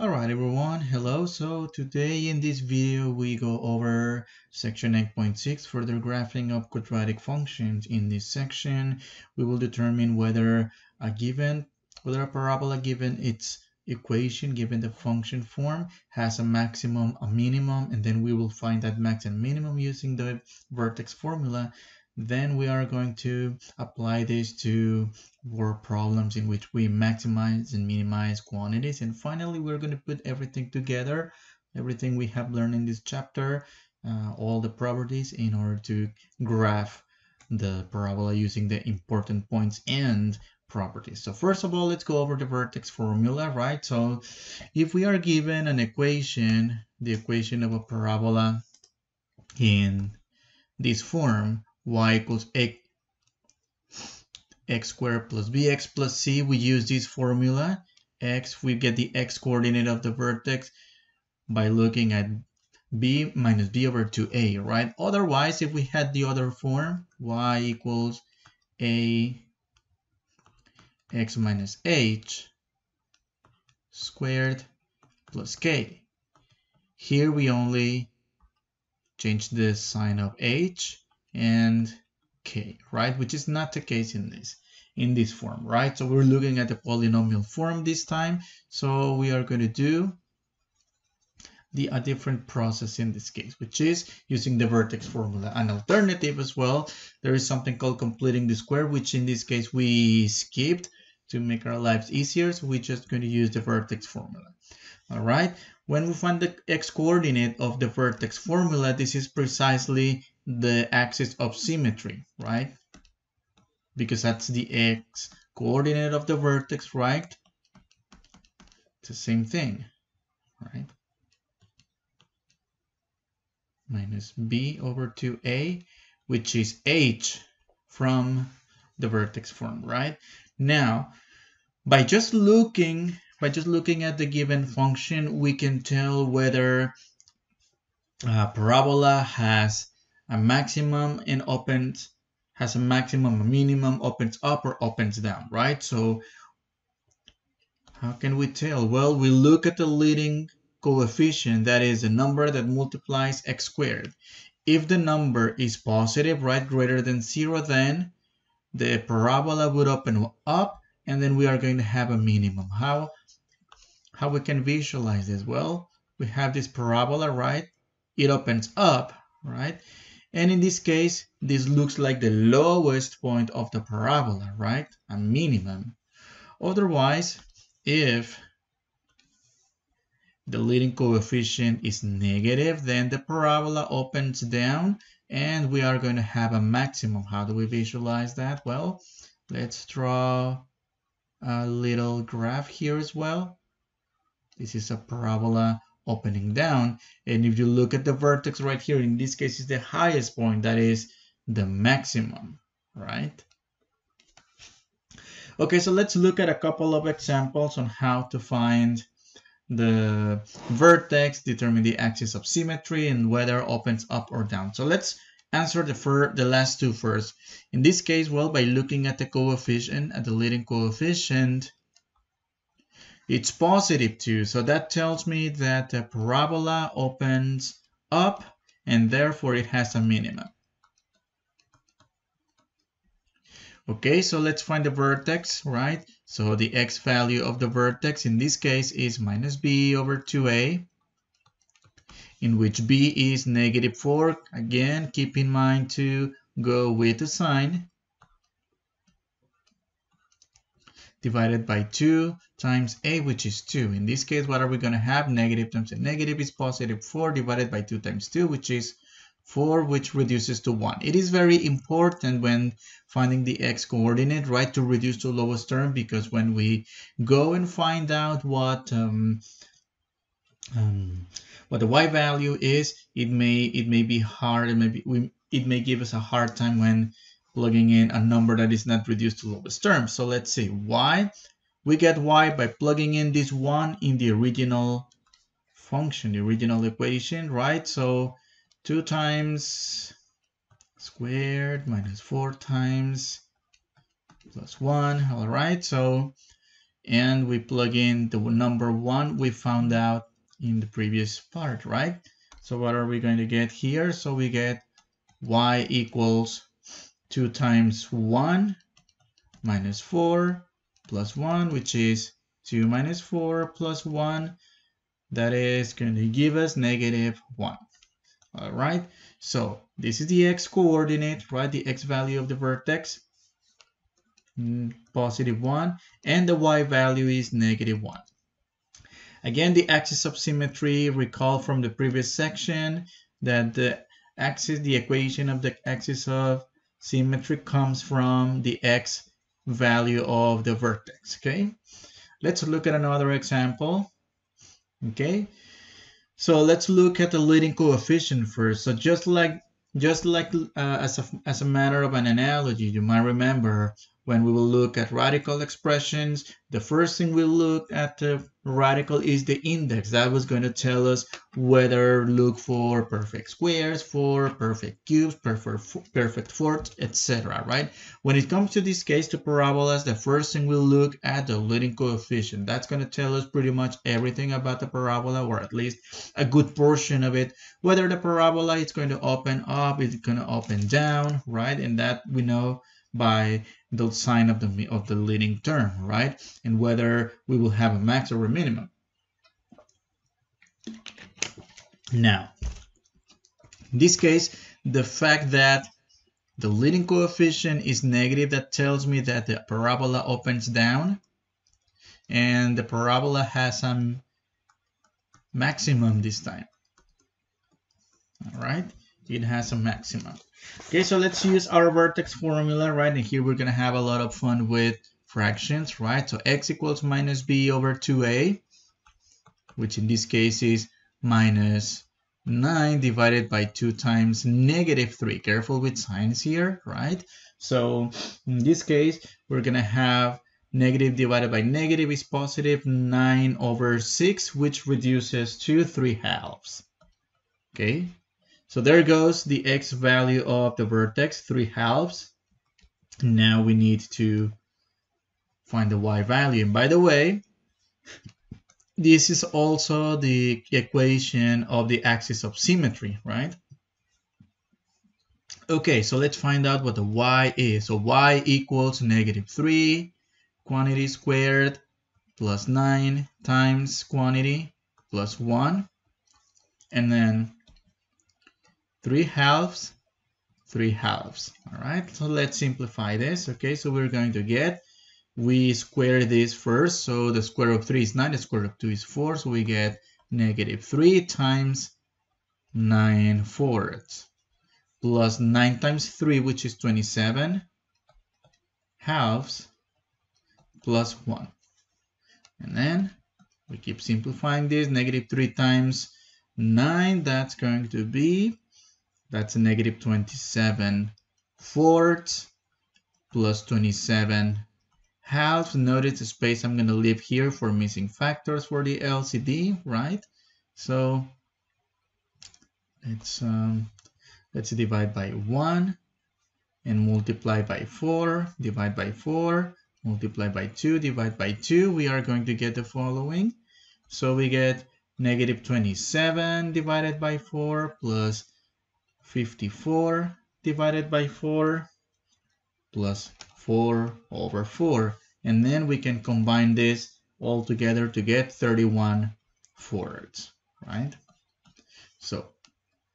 Alright everyone, hello. So today in this video we go over section 8.6, further graphing of quadratic functions. In this section we will determine whether a parabola given its equation, given the function form, has a maximum, a minimum, and then we will find that max and minimum using the vertex formula. Then we are going to apply this to word problems in which we maximize and minimize quantities. And finally, we're going to put everything together, everything we have learned in this chapter, all the properties, in order to graph the parabola using the important points and properties. So first of all, let's go over the vertex formula, right? So if we are given an equation, the equation of a parabola in this form, y equals x squared plus bx plus c, we use this formula. We get the x coordinate of the vertex by looking at b minus b over 2a, right? Otherwise, if we had the other form, y equals a x minus h squared plus k. Here we only change the sign of h and k, right? Which is not the case in this form, right? So we're looking at the polynomial form this time. So we are going to do a different process in this case, which is using the vertex formula. An alternative as well, there is something called completing the square, which in this case we skipped to make our lives easier. So we're just going to use the vertex formula. All right. When we find the x coordinate of the vertex formula, this is precisely the axis of symmetry, right? Because that's the x coordinate of the vertex, right? It's the same thing, right? Minus b over 2a, which is h from the vertex form, right? Now, by just looking at the given function, we can tell whether a parabola has a maximum and has a maximum, a minimum, opens up or opens down, right? So how can we tell? Well, we look at the leading coefficient, that is a number that multiplies x squared. If the number is positive, right, greater than 0, then the parabola would open up, and then we are going to have a minimum. How we can visualize this? Well, we have this parabola, right? It opens up, right? And in this case, this looks like the lowest point of the parabola, right? A minimum. Otherwise, if the leading coefficient is negative, then the parabola opens down and we are going to have a maximum. How do we visualize that? Well, let's draw a little graph here as well. This is a parabola opening down, and if you look at the vertex right here, in this case is the highest point, that is the maximum, right? Okay, so let's look at a couple of examples on how to find the vertex, determine the axis of symmetry, and whether it opens up or down. So let's answer the last two first. In this case, well, by looking at the coefficient, at the leading coefficient, it's positive 2. So that tells me that the parabola opens up and therefore it has a minimum. Okay, so let's find the vertex, right? So the x value of the vertex in this case is minus b over 2a, in which b is negative 4. Again, keep in mind to go with the sign. Divided by 2 times a, which is 2. In this case, what are we going to have? Negative times a negative is positive 4 divided by 2 times 2, which is 4, which reduces to 1. It is very important when finding the x coordinate, right, to reduce to lowest term, because when we go and find out what the y value is, it may be hard, and it may give us a hard time when plugging in a number that is not reduced to lowest term. So let's see, y. We get y by plugging in this 1 in the original function, the original equation, right? So 2 times squared minus 4 times plus 1. All right, so and we plug in the number 1 we found out in the previous part, right? So what are we going to get here? So we get y equals 2 times 1 minus 4 plus 1, which is 2 minus 4 plus 1. That is going to give us negative 1. All right, so this is the x coordinate, right? The x value of the vertex, positive 1, and the y value is negative 1. Again, the axis of symmetry, recall from the previous section that the equation of the axis of symmetry comes from the x value of the vertex, okay? Let's look at another example, okay? So let's look at the leading coefficient first. So just like as a matter of an analogy, you might remember when we will look at radical expressions, the first thing we'll look at the radical is the index. That was going to tell us whether look for perfect squares, for perfect cubes, perfect fourths, etc. Right? When it comes to this case, to parabolas, the first thing we'll look at the leading coefficient. That's going to tell us pretty much everything about the parabola, or at least a good portion of it. Whether the parabola is going to open up, it's going to open down, right? And that we know by the sign of the leading term, right? And whether we will have a max or a minimum. Now, in this case, the fact that the leading coefficient is negative, that tells me that the parabola opens down, and the parabola has some maximum this time. All right, it has a maximum. Okay, so let's use our vertex formula, right? And here we're going to have a lot of fun with fractions, right? So x equals minus b over 2a, which in this case is minus 9 divided by 2 times negative 3. Careful with signs here, right? So in this case, we're going to have negative divided by negative is positive 9 over 6, which reduces to 3/2. Okay. So there goes the x value of the vertex, 3/2. Now we need to find the y value. And by the way, this is also the equation of the axis of symmetry, right? Okay, so let's find out what the y is. So y equals negative 3 quantity squared plus 9 times quantity plus 1. And then 3/2, 3/2. All right, so let's simplify this. Okay, so we're going to get, we square this first. So the square root of 3 is 9, the square root of 2 is 4. So we get negative 3 times 9/4 plus 9 times 3, which is 27 halves plus 1. And then we keep simplifying this. Negative 3 times 9, that's going to be, that's a negative 27 fourths plus 27 halves. Notice the space I'm going to leave here for missing factors for the LCD, right? So let's divide by 1 and multiply by 4, divide by 4, multiply by 2, divide by 2. We are going to get the following. So we get negative 27 divided by 4 plus 54 divided by 4 plus 4 over 4. And then we can combine this all together to get 31/4, right? So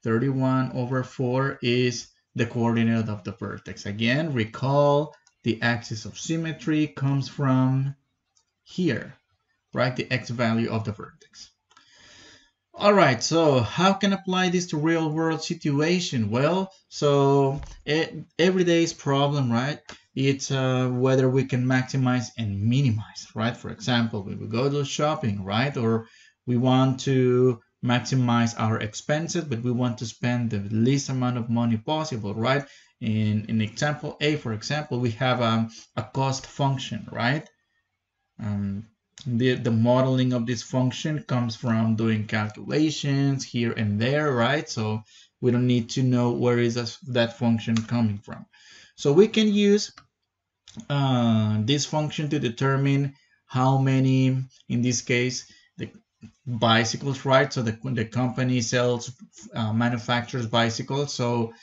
31 over 4 is the coordinate of the vertex. Again, recall the axis of symmetry comes from here, right? The x value of the vertex. All right, so how can I apply this to real world situation? Well, so everyday's problem, right? It's whether we can maximize and minimize, right? For example, we will go to shopping, right? Or we want to maximize our expenses, but we want to spend the least amount of money possible, right? In example A, for example, we have a cost function, right? The modeling of this function comes from doing calculations here and there, right? So we don't need to know where is that function coming from. So we can use this function to determine how many, in this case, the bicycles, right? So the company sells, manufactures bicycles. So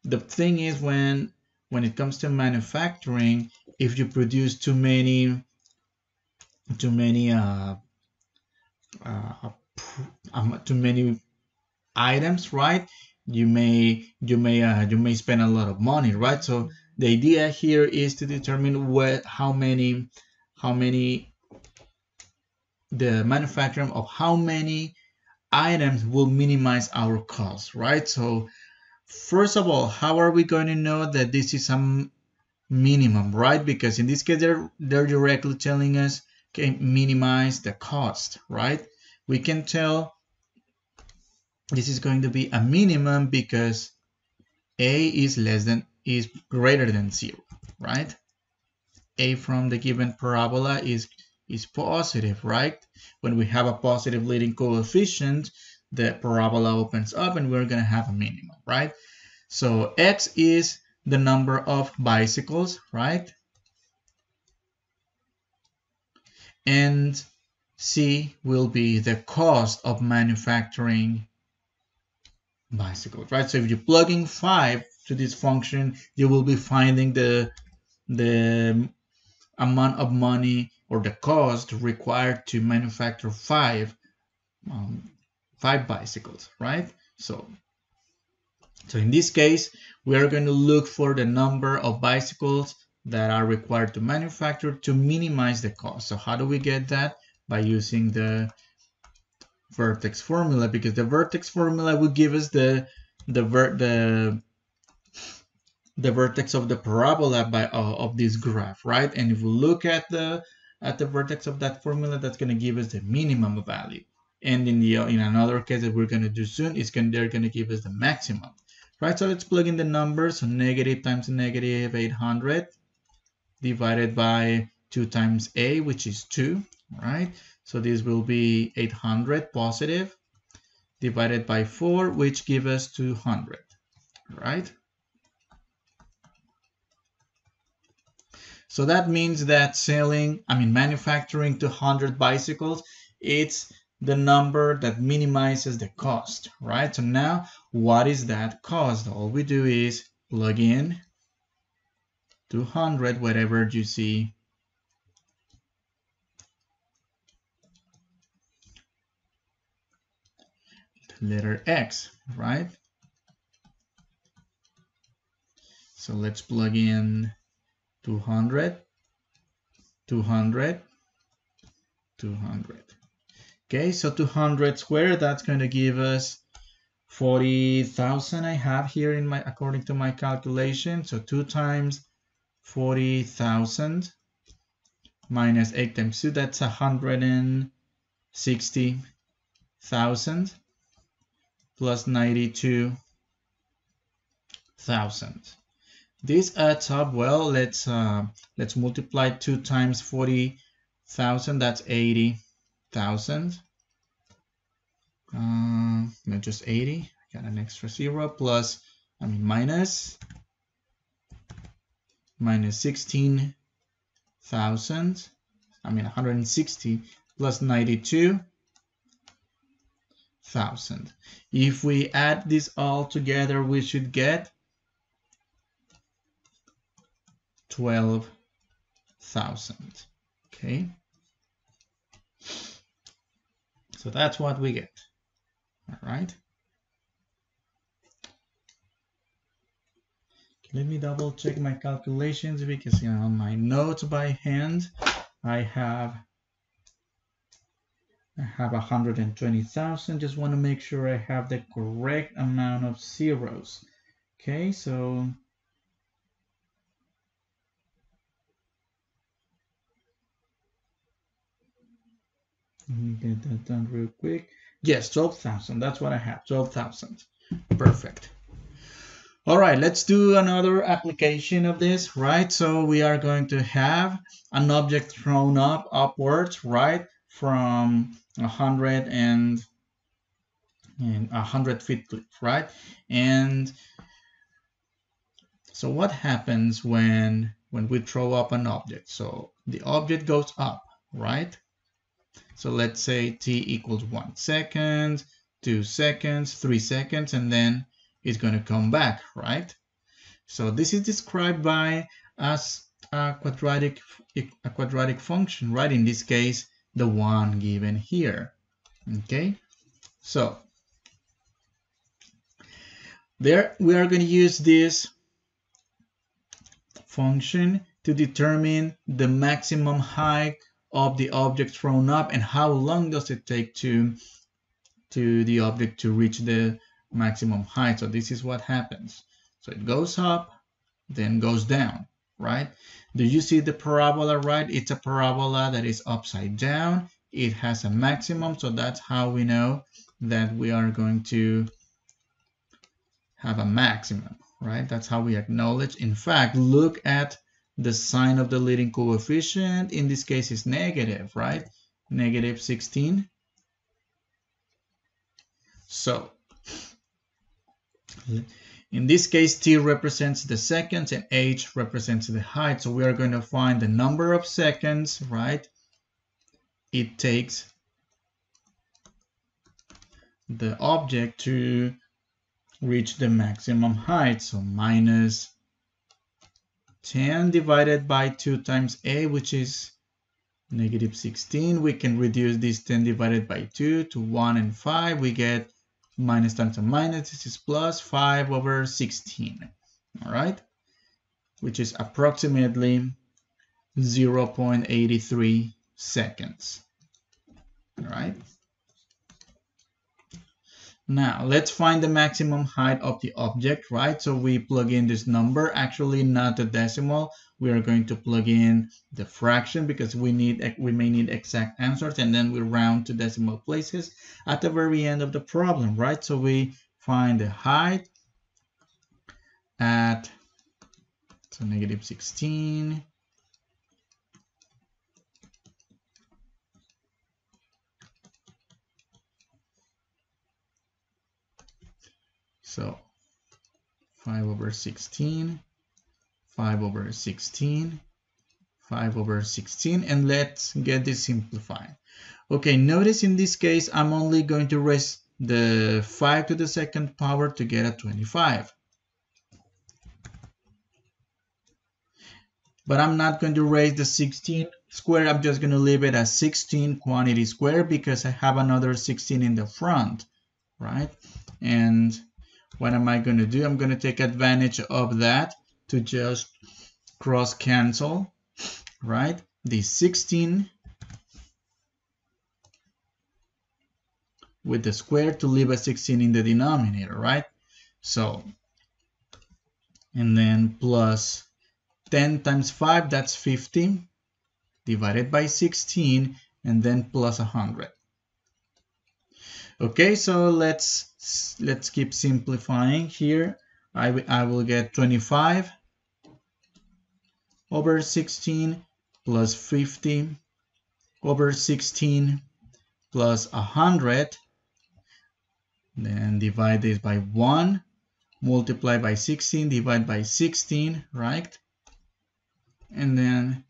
the thing is, when it comes to manufacturing, if you produce too many too many too many items, right, you may spend a lot of money, right? So the idea here is to determine how many the manufacturing of how many items will minimize our cost, right? So first of all, how are we going to know that this is a minimum, right? Because in this case, they're directly telling us, okay, minimize the cost, right? We can tell this is going to be a minimum because a is greater than 0, right? A from the given parabola is positive, right? When we have a positive leading coefficient, the parabola opens up and we're going to have a minimum, right? So x is the number of bicycles, right? And c will be the cost of manufacturing bicycles, right? So if you plug in 5 to this function, you will be finding the amount of money or the cost required to manufacture 5 bicycles, right? So in this case, we are going to look for the number of bicycles that are required to manufacture to minimize the cost. So how do we get that? By using the vertex formula, because the vertex formula will give us the vertex of the parabola of this graph, right? And if we look at the vertex of that formula, that's going to give us the minimum value. And in another case that we're going to do soon, they're going to give us the maximum, right? So let's plug in the numbers. So negative times negative 800 divided by 2 times a, which is 2, right? So this will be 800 positive divided by 4, which gives us 200, right? So that means that manufacturing 200 bicycles, it's the number that minimizes the cost, right? So now, what is that cost? All we do is plug in 200, whatever you see letter X, right? So let's plug in 200, 200, 200. Okay, so 200 squared, that's going to give us 40,000 I have here according to my calculation. So 2 times 40,000 minus 8 times 2, that's 160,000 plus 92,000. This adds up well. Let's multiply 2 times 40,000. That's 80,000. No, just 80. I got an extra 0 plus. Minus 16,000. 160 plus 92,000. If we add this all together, we should get 12,000. Okay, so that's what we get. All right, let me double check my calculations, because on my notes by hand I have 120,000. Just want to make sure I have the correct amount of zeros. Okay, so let me get that done real quick. Yes, 12,000. That's what I have. 12,000. Perfect. All right, let's do another application of this, right? So we are going to have an object thrown upwards, right, from 100 and 100 feet cliff, right? And so what happens when we throw up an object? So the object goes up, right? So let's say t equals 1 second, 2 seconds, 3 seconds, and then it's going to come back, right? So this is described by as a quadratic function, right? In this case, the one given here. Okay, so there we are going to use this function to determine the maximum height of the object thrown up and how long does it take to the object to reach the maximum height. So this is what happens. So it goes up, then goes down, right? Do you see the parabola, right? It's a parabola that is upside down. It has a maximum, so that's how we know that we are going to have a maximum, right? That's how we acknowledge. In fact, look at the sign of the leading coefficient. In this case, it's negative, right? Negative 16. So in this case, t represents the seconds and h represents the height. So we are going to find the number of seconds, right? It takes the object to reach the maximum height. So minus 10 divided by 2 times a, which is negative 16. We can reduce this 10 divided by 2 to 1 and 5. We get minus times a minus. This is plus 5 over 16. All right, which is approximately 0.83 seconds. All right. Now, let's find the maximum height of the object, right? So we plug in this number, actually not the decimal. We are going to plug in the fraction because we may need exact answers, and then we round to decimal places at the very end of the problem, right? So we find the height at negative 16. So 5 over 16, 5 over 16, 5 over 16, and let's get this simplified. Okay, notice in this case, I'm only going to raise the 5 to the second power to get a 25. But I'm not going to raise the 16 square, I'm just going to leave it as 16 quantity square because I have another 16 in the front, right? And what am I going to do? I'm going to take advantage of that to just cross cancel, right? The 16 with the square to leave a 16 in the denominator, right? So, and then plus 10 times 5, that's 50, divided by 16, and then plus 100. Okay, so let's keep simplifying here. I will get 25 over 16 plus 50 over 16 plus 100. Then divide this by 1, multiply by 16, divide by 16, right? And then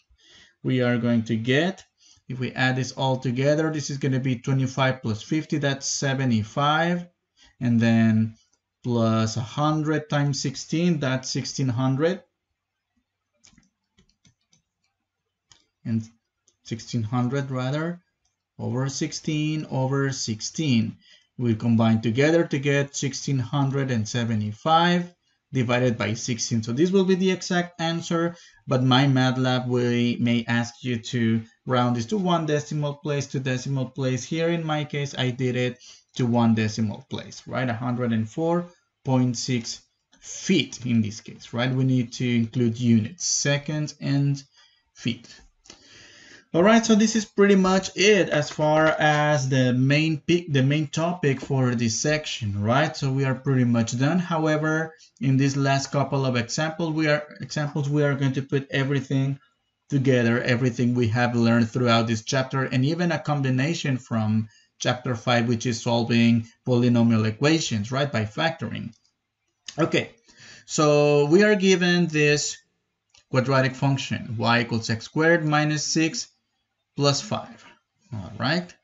we are going to get, if we add this all together, this is going to be 25 plus 50, that's 75. And then plus 100 times 16, that's 1600. And 1600 rather, over 16 over 16. We combine together to get 1675 divided by 16. So this will be the exact answer, but my MATLAB may ask you to round this to 1 decimal place, 2 decimal place. Here in my case, I did it to 1 decimal place, right? 104.6 feet in this case, right? We need to include units, seconds and feet. All right, so this is pretty much it as far as the main topic for this section, right? So we are pretty much done. However, in this last couple of examples, we are going to put everything together, everything we have learned throughout this chapter, and even a combination from chapter 5, which is solving polynomial equations, right, by factoring. Okay, so we are given this quadratic function, y equals x squared minus 6 plus 5. All right.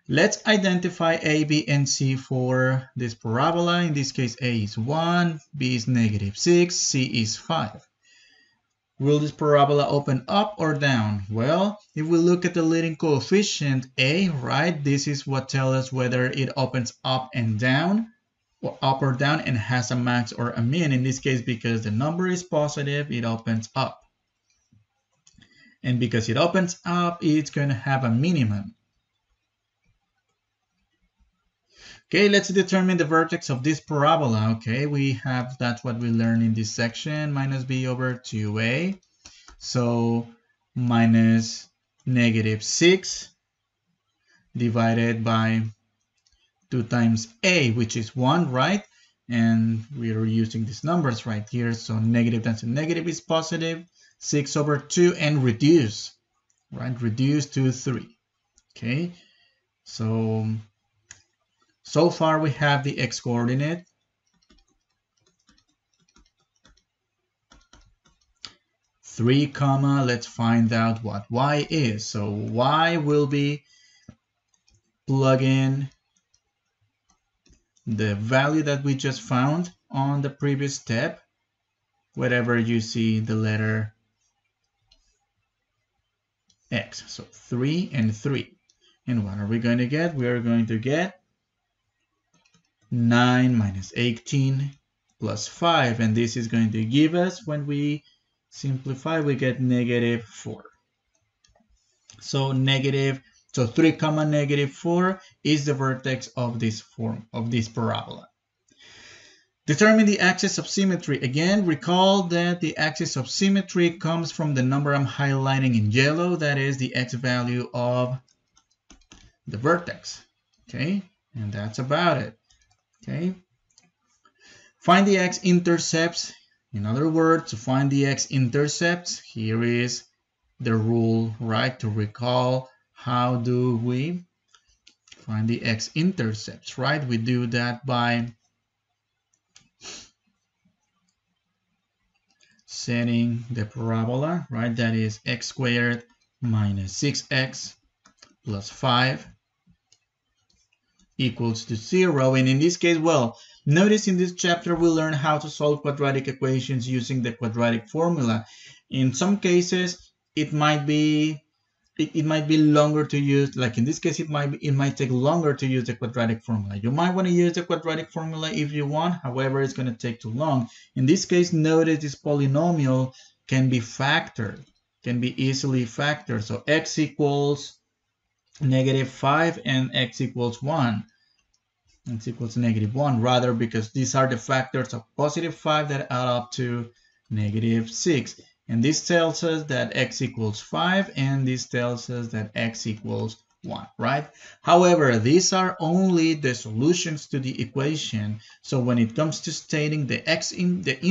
Let's identify A, B, and C for this parabola. In this case, A is 1, B is -6, C is 5. Will this parabola open up or down? Well, if we look at the leading coefficient A, right, this is what tells us whether it opens up and down, or up or down, and has a max or a min. In this case, because the number is positive, it opens up. And because it opens up, it's going to have a minimum. Okay, let's determine the vertex of this parabola. Okay, that's what we learned in this section, minus b over 2a. So minus -6 divided by 2 times a, which is 1, right? And we are using these numbers right here. So negative times a negative is positive. 6 over 2 and reduce, right? Reduce to 3. Okay, so far we have the x coordinate. Three comma, let's find out what y is. So y will be plug in the value that we just found on the previous step, wherever you see the letter x. So 3 and 3. And what are we going to get? We are going to get 9 minus 18 plus 5. And this is going to give us, when we simplify, we get -4. So 3 comma -4 is the vertex of this form, of this parabola. Determine the axis of symmetry. Again, recall that the axis of symmetry comes from the number I'm highlighting in yellow. That is the x value of the vertex. Okay, and that's about it. Okay, find the x-intercepts. In other words, to find the x-intercepts, here is the rule, right? To recall, how do we find the x-intercepts, right? We do that by setting the parabola, right? That is x squared minus 6x plus 5 equals to 0. And in this case, well, notice in this chapter we learn how to solve quadratic equations using the quadratic formula. In some cases, it might be longer to use, like in this case, it might take longer to use the quadratic formula. You might want to use the quadratic formula if you want, however, it's going to take too long. In this case, notice this polynomial can be factored, can be easily factored. So x equals -5 and x equals 1. X equals -1, rather, because these are the factors of +5 that add up to -6. And this tells us that x equals 5, and this tells us that x equals 1, right? However, these are only the solutions to the equation. So when it comes to stating the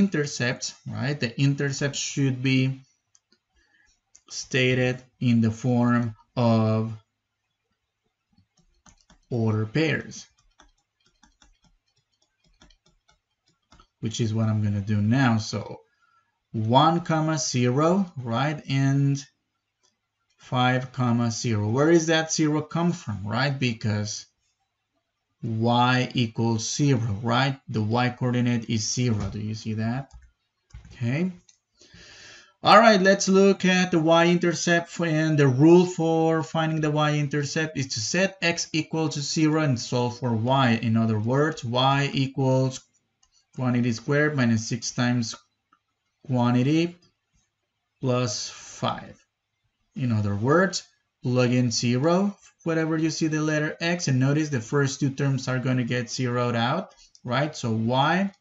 intercepts, right, the intercepts should be stated in the form of order pairs, which is what I'm going to do now. So 1, 0, right, and 5, 0. Where is that 0 come from, right? Because y equals 0, right? The y coordinate is 0. Do you see that? Okay. All right, let's look at the y-intercept, and the rule for finding the y-intercept is to set x equal to 0 and solve for y. In other words, y equals quantity squared minus 6 times quantity plus 5. In other words, plug in 0 wherever you see the letter x, and notice the first two terms are going to get zeroed out, right? So y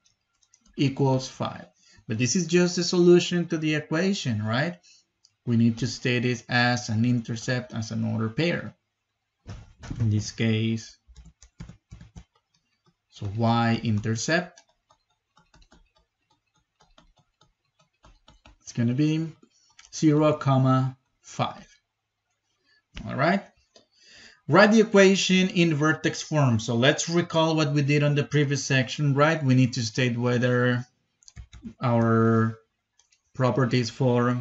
equals 5. But this is just a solution to the equation, right? We need to state it as an intercept, as an order pair. In this case, so y-intercept, it's going to be 0, 5. All right. Write the equation in vertex form. So let's recall what we did on the previous section, right? We need to state whether our properties for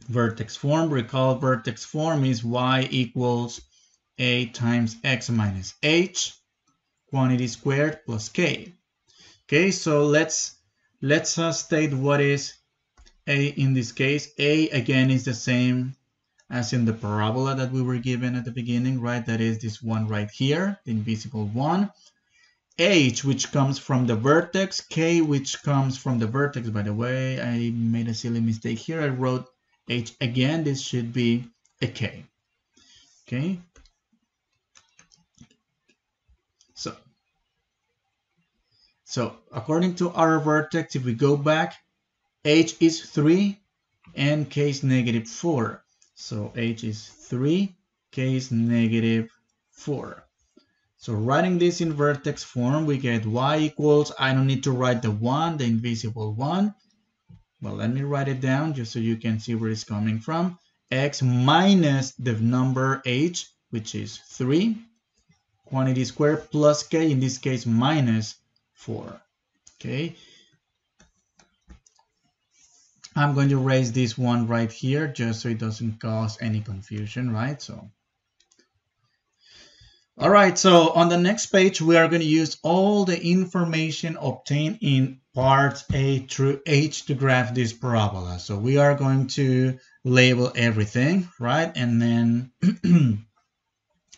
vertex form. Recall vertex form is y equals a times x minus h, quantity squared plus k. Okay, so let's state what is a in this case. A again is the same as in the parabola that we were given at the beginning, right? That is this one right here, the invisible one. H, which comes from the vertex, K, which comes from the vertex. By the way, I made a silly mistake here. I wrote H again. This should be a K. Okay. So according to our vertex, if we go back, H is 3 and K is negative 4. So H is 3, K is negative 4. So writing this in vertex form, we get y equals, I don't need to write the 1, the invisible 1. Well, let me write it down just so you can see where it's coming from. X minus the number h, which is 3, quantity squared plus k, in this case minus 4. Okay. I'm going to erase this one right here just so it doesn't cause any confusion, right? So. All right, so on the next page, we are going to use all the information obtained in parts A through H to graph this parabola. So we are going to label everything, right? And then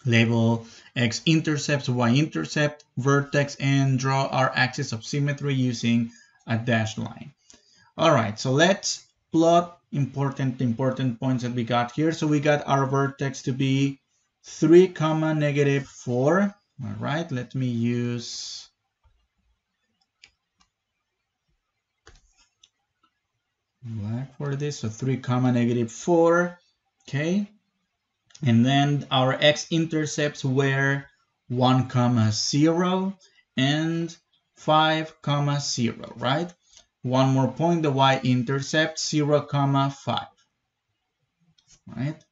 label X intercepts, Y intercept, vertex, and draw our axis of symmetry using a dashed line. All right, so let's plot important points that we got here. So we got our vertex to be 3, negative 4. All right, let me use black for this. So 3, negative 4. Okay. And then our x-intercepts were 1, 0 and 5, 0, right? One more point, the y-intercept 0, 5. Right?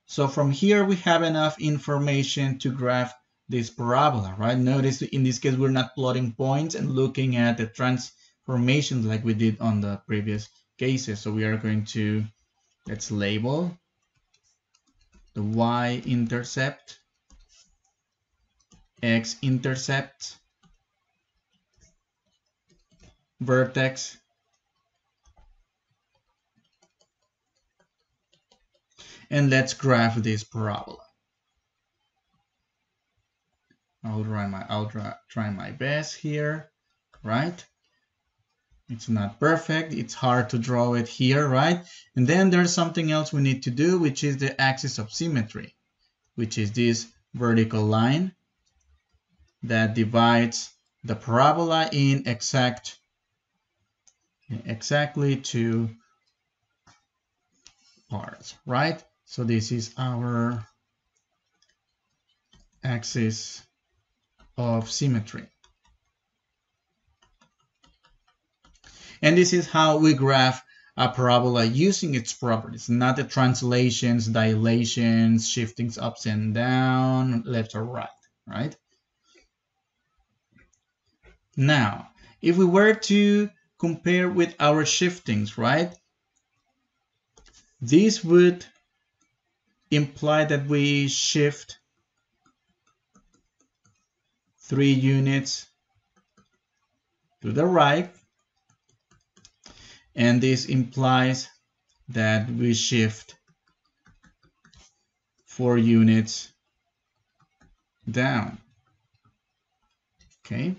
So from here, we have enough information to graph this parabola, right? Notice in this case, we're not plotting points and looking at the transformations like we did on the previous cases. So we are going to, let's label the y-intercept, x-intercept, vertex, and let's graph this parabola. I'll try my best here, right? It's not perfect. It's hard to draw it here, right? And then there's something else we need to do, which is the axis of symmetry, which is this vertical line that divides the parabola in exactly 2 parts, right? So this is our axis of symmetry. And this is how we graph a parabola using its properties, not the translations, dilations, shiftings ups and down, left or right, right? Now, if we were to compare with our shiftings, right? This would imply that we shift 3 units to the right, and this implies that we shift 4 units down. Okay,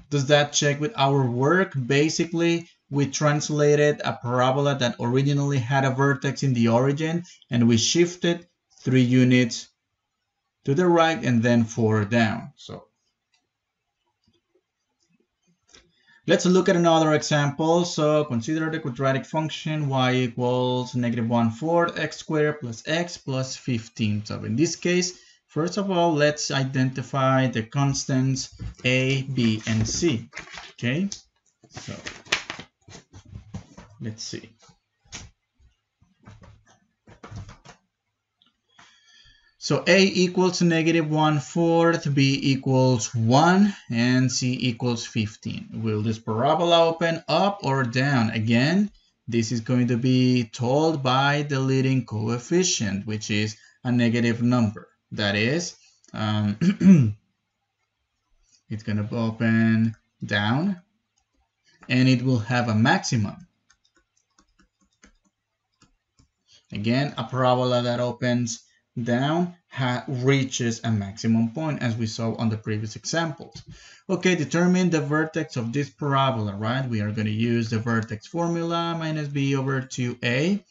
does that check with our work? Basically, we translated a parabola that originally had a vertex in the origin, and we shifted 3 units to the right and then 4 down. So let's look at another example. So consider the quadratic function y equals -1/4 x squared plus x plus 15. So in this case, first of all, let's identify the constants a, b, and c. Okay, so let's see. So a equals -1/4, b equals 1, and c equals 15. Will this parabola open up or down? Again, this is going to be told by the leading coefficient, which is a negative number. That is, it's going to open down, and it will have a maximum. Again, a parabola that opens down reaches a maximum point, as we saw on the previous examples. Okay, determine the vertex of this parabola, right? We are going to use the vertex formula, minus b over 2a.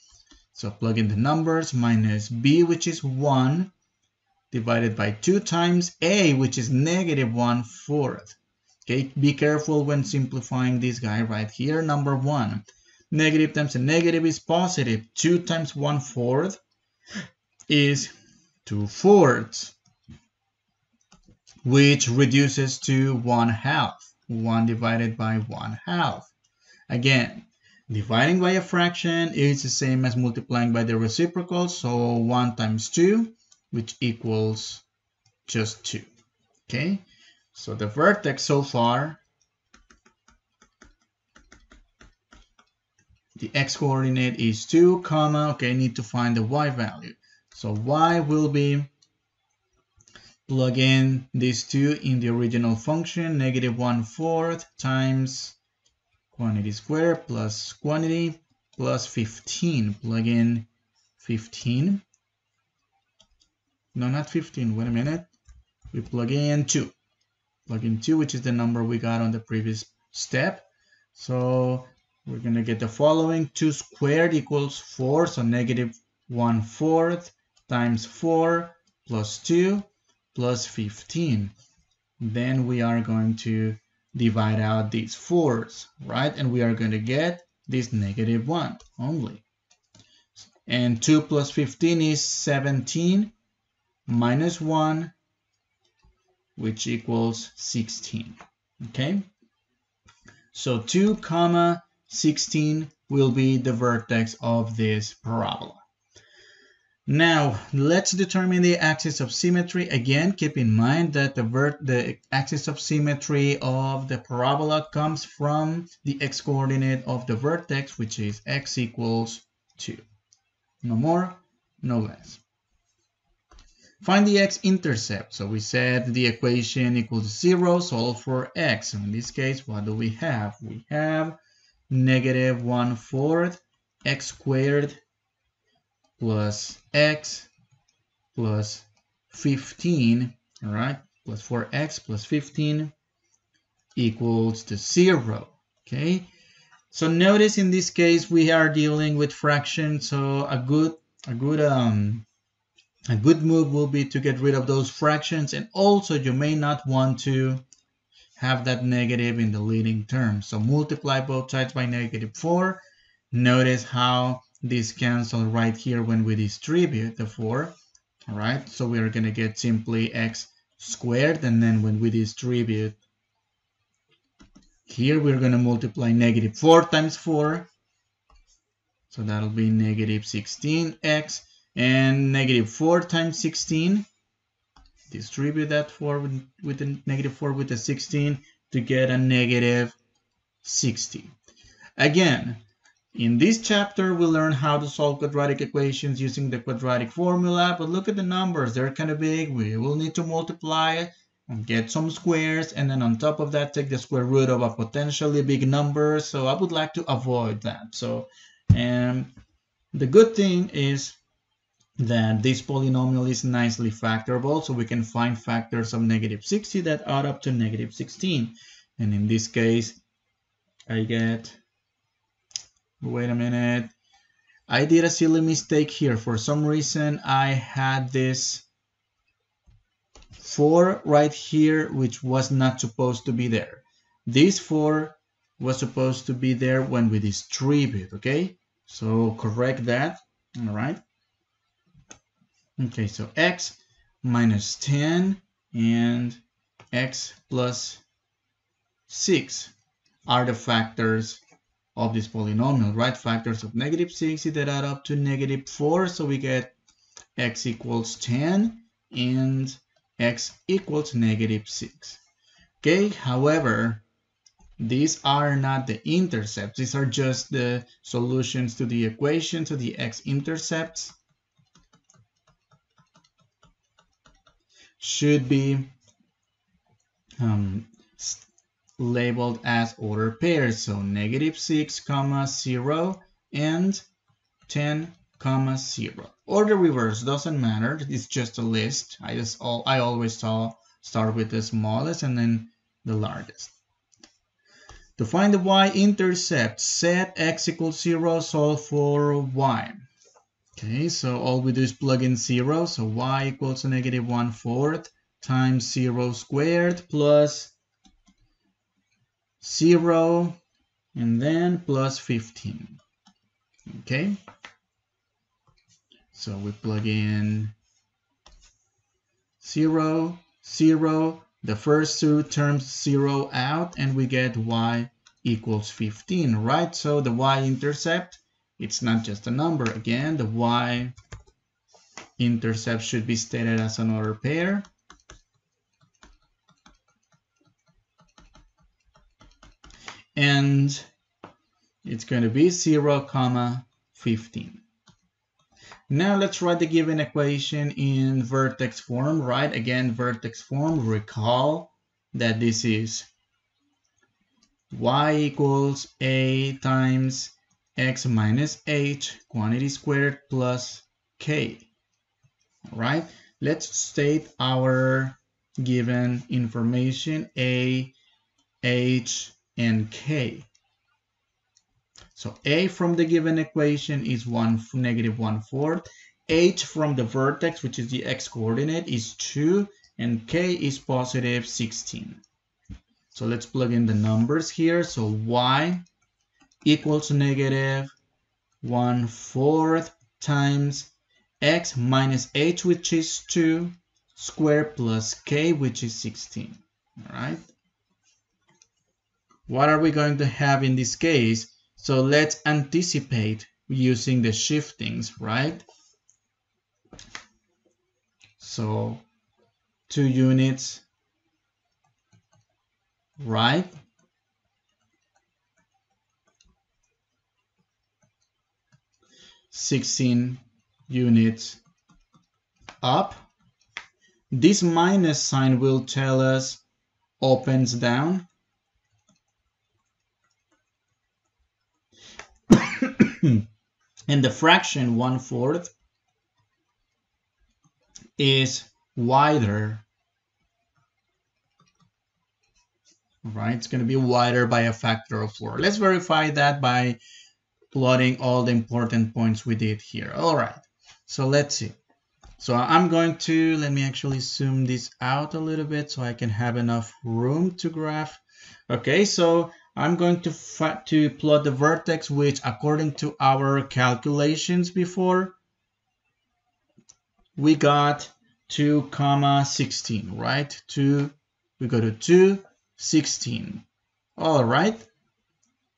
So plug in the numbers, minus b, which is 1, divided by 2 times a, which is negative 1/4. Okay, be careful when simplifying this guy right here. Number 1, negative times a negative is positive. 2 times 1/4 is 2/4, which reduces to 1/2. 1 divided by 1/2. Again, dividing by a fraction is the same as multiplying by the reciprocal, so 1 times 2, which equals just 2. Okay, so the vertex so far, the x-coordinate is 2, comma, okay, I need to find the y value. So y will be, plug in these 2 in the original function, negative 1/4 times quantity squared plus quantity plus 15. Plug in 15. No, not 15. Wait a minute. We plug in 2. Plug in 2, which is the number we got on the previous step. So we're going to get the following. 2 squared equals 4. So negative 1/4 times 4 plus 2 plus 15. Then we are going to divide out these 4s, right? And we are going to get this negative 1 only. And 2 plus 15 is 17 minus 1, which equals 16. Okay? So 2 comma 16 will be the vertex of this parabola. Now, let's determine the axis of symmetry. Again, keep in mind that the axis of symmetry of the parabola comes from the x-coordinate of the vertex, which is x equals 2. No more, no less. Find the x-intercept. So we said the equation equals 0, solve for x. So in this case, what do we have? We have negative 1/4 x squared plus x plus 15, all right, plus 4x plus 15 equals to 0, okay? So notice in this case we are dealing with fractions, so a good move will be to get rid of those fractions, and also you may not want to have that negative in the leading term. So multiply both sides by negative 4. Notice how this cancels right here when we distribute the 4. All right, so we are going to get simply x squared, and then when we distribute here, we're going to multiply negative 4 times 4. So that'll be negative 16x, and negative 4 times 16. Distribute that 4 with the negative 4 with the 16 to get a negative 60. Again, in this chapter, we learn how to solve quadratic equations using the quadratic formula, but look at the numbers. They're kind of big. We will need to multiply and get some squares, and then on top of that, take the square root of a potentially big number. So I would like to avoid that. So, and the good thing is that this polynomial is nicely factorable, so we can find factors of negative 60 that add up to negative 16. And in this case, I get, wait a minute, I did a silly mistake here. For some reason, I had this 4 right here, which was not supposed to be there. This 4 was supposed to be there when we distribute, okay? So correct that, all right? Okay, so x minus 10 and x plus 6 are the factors of this polynomial, right? Factors of negative 60 that add up to negative 4. So we get x equals 10 and x equals negative 6. Okay, however, These are not the intercepts. These are just the solutions to the equation, to the x-intercepts. Should be labeled as order pairs. So -6, 0 and 10, 0. Or the reverse, doesn't matter. It's just a list. I always start with the smallest and then the largest. To find the y-intercept, set x equals 0, solve for y. Okay, so all we do is plug in 0. So y equals to -1/4 times 0 squared plus 0 and then plus 15. Okay, so we plug in 0, 0, the first two terms 0 out, and we get y equals 15, right? So the y-intercept, it's not just a number. Again, the y-intercept should be stated as an order pair. And it's going to be 0, 15. Now let's write the given equation in vertex form, right? Again, vertex form, recall that this is y equals a times x minus h, quantity squared, plus k. All right, let's state our given information, a, h, and k. So a from the given equation is -1/4. H from the vertex, which is the x-coordinate, is 2, and k is positive 16. So let's plug in the numbers here. So y equals -1/4 times x minus h, which is 2, squared plus k, which is 16. All right. What are we going to have in this case? So let's anticipate using the shiftings, right? So 2 units, right? $16 units up. This minus sign will tell us opens down. And the fraction 1/4 is wider. Right, it's going to be wider by a factor of 4. Let's verify that by plotting all the important points we did here. All right, so let's see. So I'm going to, let me actually zoom this out a little bit so I can have enough room to graph. Okay, so I'm going to plot the vertex, which according to our calculations before, we got 2, 16, right? We go to 2, 16. All right.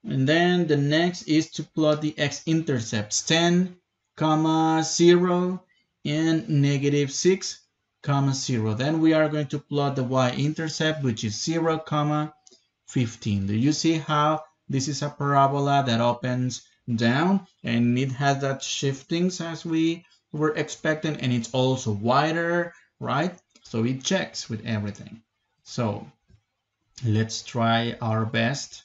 And then the next is to plot the x-intercepts, 10, 0, and -6, 0. Then we are going to plot the y-intercept, which is 0, 15. Do you see how this is a parabola that opens down and it has that shiftings as we were expecting, and it's also wider, right? So it checks with everything. So let's try our best.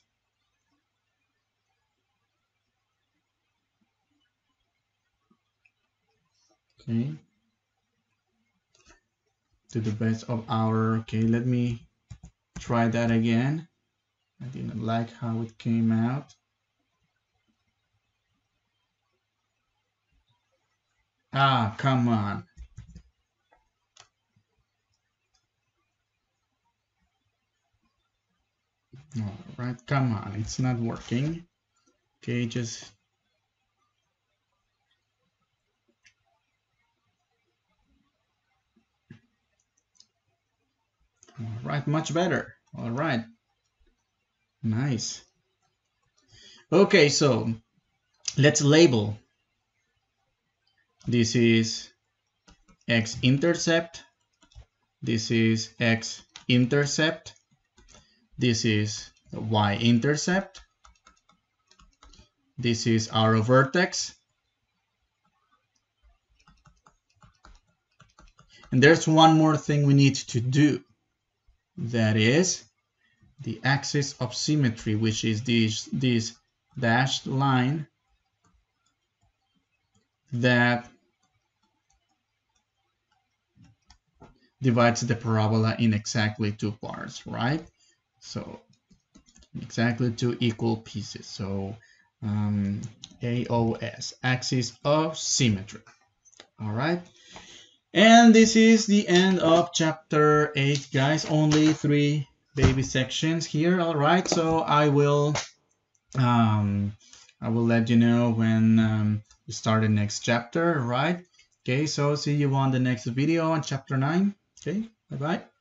Okay, to the best of our, okay, let me try that again. I didn't like how it came out. Ah, come on. All right, come on, it's not working. Okay, just all right, much better. All right, nice. Okay, so let's label. This is X-intercept. This is X-intercept. This is Y-intercept. This is our vertex. And there's one more thing we need to do. That is the axis of symmetry, which is this dashed line that divides the parabola in exactly two parts, right? So exactly two equal pieces. So AOS, axis of symmetry. All right. And this is the end of chapter 8, guys. Only 3 baby sections here. All right. So I will let you know when we start the next chapter. Right. Okay. So see you on the next video on chapter 9. Okay. Bye bye.